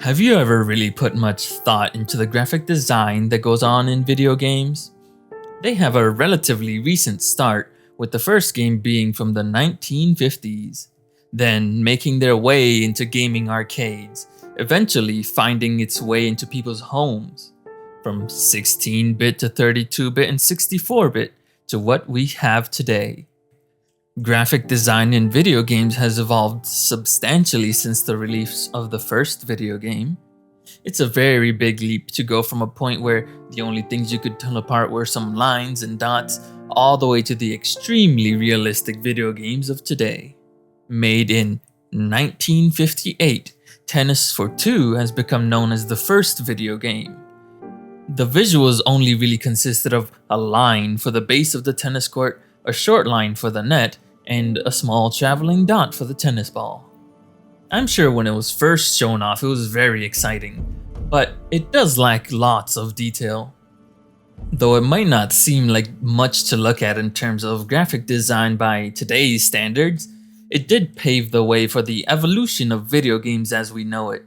Have you ever really put much thought into the graphic design that goes on in video games? They have a relatively recent start, with the first game being from the 1950s, then making their way into gaming arcades, eventually finding its way into people's homes. From 16-bit to 32-bit and 64-bit to what we have today. Graphic design in video games has evolved substantially since the release of the first video game. It's a very big leap to go from a point where the only things you could tell apart were some lines and dots, all the way to the extremely realistic video games of today. Made in 1958, Tennis for Two has become known as the first video game. The visuals only really consisted of a line for the base of the tennis court, a short line for the net, and a small traveling dot for the tennis ball. I'm sure when it was first shown off it was very exciting, but it does lack lots of detail. Though it might not seem like much to look at in terms of graphic design by today's standards, it did pave the way for the evolution of video games as we know it.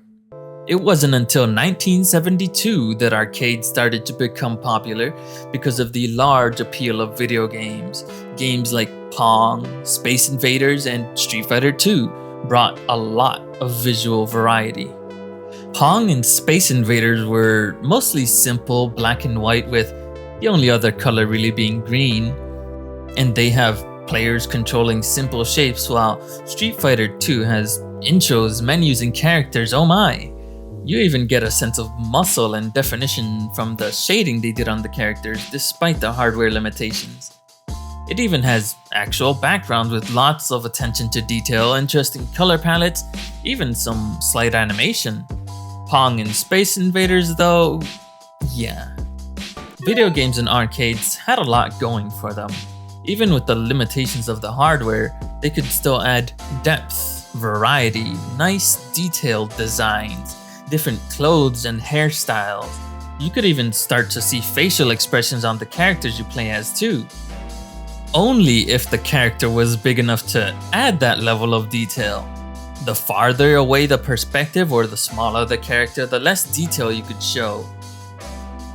It wasn't until 1972 that arcades started to become popular because of the large appeal of video games. Games like Pong, Space Invaders, and Street Fighter II brought a lot of visual variety. Pong and Space Invaders were mostly simple black and white, with the only other color really being green, and they have players controlling simple shapes, while Street Fighter II has intros, menus, and characters. Oh my! You even get a sense of muscle and definition from the shading they did on the characters despite the hardware limitations. It even has actual backgrounds with lots of attention to detail, interesting color palettes, even some slight animation. Pong and Space Invaders though, yeah. Video games and arcades had a lot going for them. Even with the limitations of the hardware, they could still add depth, variety, nice detailed designs, different clothes and hairstyles. You could even start to see facial expressions on the characters you play as too. Only if the character was big enough to add that level of detail. The farther away the perspective or the smaller the character, the less detail you could show.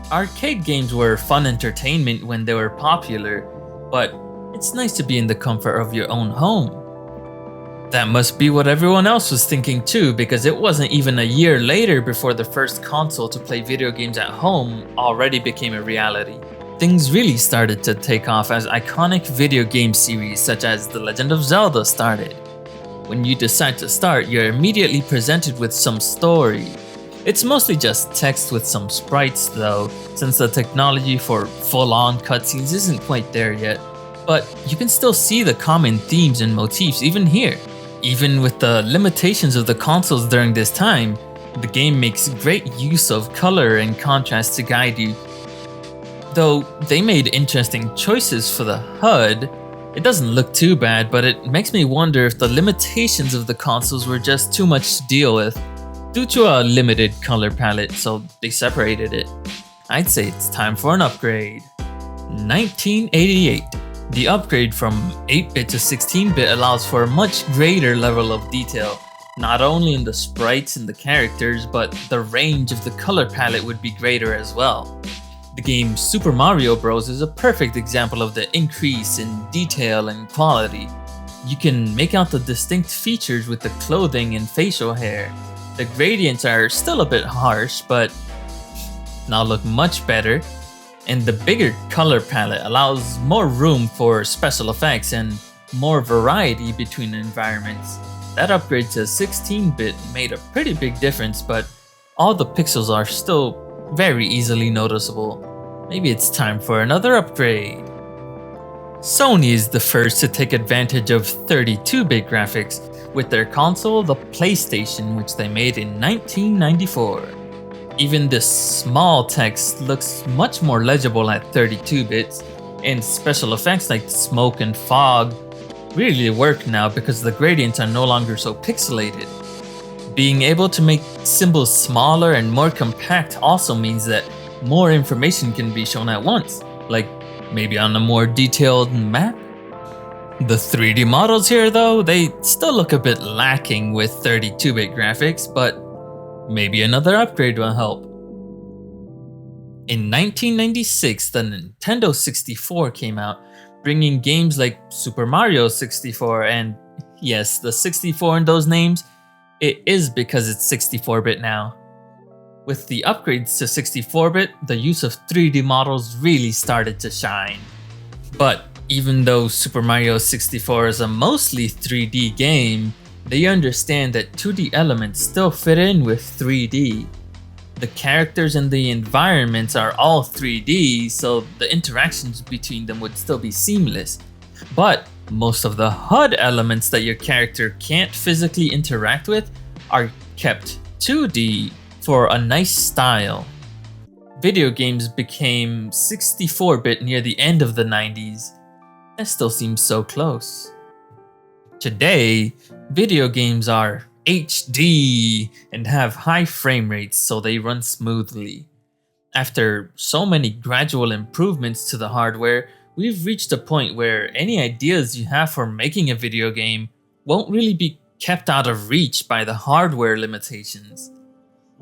Arcade games were fun entertainment when they were popular, but it's nice to be in the comfort of your own home. That must be what everyone else was thinking too, because it wasn't even a year later before the first console to play video games at home already became a reality. Things really started to take off as iconic video game series such as The Legend of Zelda started. When you decide to start, you're immediately presented with some story. It's mostly just text with some sprites though, since the technology for full-on cutscenes isn't quite there yet. But you can still see the common themes and motifs even here. Even with the limitations of the consoles during this time, the game makes great use of color and contrast to guide you. Though they made interesting choices for the HUD, it doesn't look too bad, but it makes me wonder if the limitations of the consoles were just too much to deal with due to a limited color palette, so they separated it. I'd say it's time for an upgrade. 1988. The upgrade from 8-bit to 16-bit allows for a much greater level of detail, not only in the sprites and the characters, but the range of the color palette would be greater as well. The game Super Mario Bros. Is a perfect example of the increase in detail and quality. You can make out the distinct features with the clothing and facial hair. The gradients are still a bit harsh, but now look much better. And the bigger color palette allows more room for special effects and more variety between environments. That upgrade to 16-bit made a pretty big difference, but all the pixels are still very easily noticeable. Maybe it's time for another upgrade. Sony is the first to take advantage of 32-bit graphics with their console, the PlayStation, which they made in 1994. Even this small text looks much more legible at 32 bits, and special effects like smoke and fog really work now because the gradients are no longer so pixelated. Being able to make symbols smaller and more compact also means that more information can be shown at once, like maybe on a more detailed map. The 3D models here though, they still look a bit lacking with 32-bit graphics, but maybe another upgrade will help. In 1996, the Nintendo 64 came out, bringing games like Super Mario 64, and yes, the 64 in those names, it is because it's 64-bit now. With the upgrades to 64-bit, the use of 3D models really started to shine. But even though Super Mario 64 is a mostly 3D game, they understand that 2D elements still fit in with 3D. The characters and the environments are all 3D, so the interactions between them would still be seamless. But most of the HUD elements that your character can't physically interact with are kept 2D for a nice style. Video games became 64-bit near the end of the 90s. That still seems so close. Today, video games are HD and have high frame rates so they run smoothly. After so many gradual improvements to the hardware, we've reached a point where any ideas you have for making a video game won't really be kept out of reach by the hardware limitations.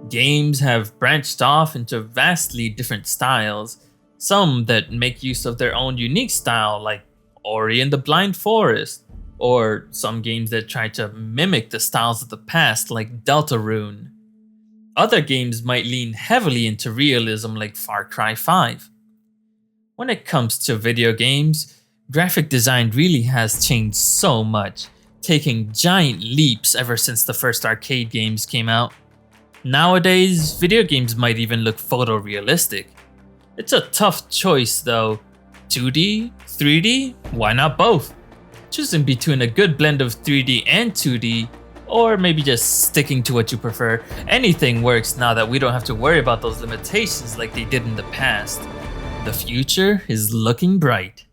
Games have branched off into vastly different styles, some that make use of their own unique style like Ori and the Blind Forest, or some games that try to mimic the styles of the past like Deltarune. Other games might lean heavily into realism like Far Cry 5. When it comes to video games, graphic design really has changed so much, taking giant leaps ever since the first arcade games came out. Nowadays, video games might even look photorealistic. It's a tough choice though. 2D? 3D? Why not both? Choosing between a good blend of 3D and 2D, or maybe just sticking to what you prefer, anything works now that we don't have to worry about those limitations like they did in the past. The future is looking bright.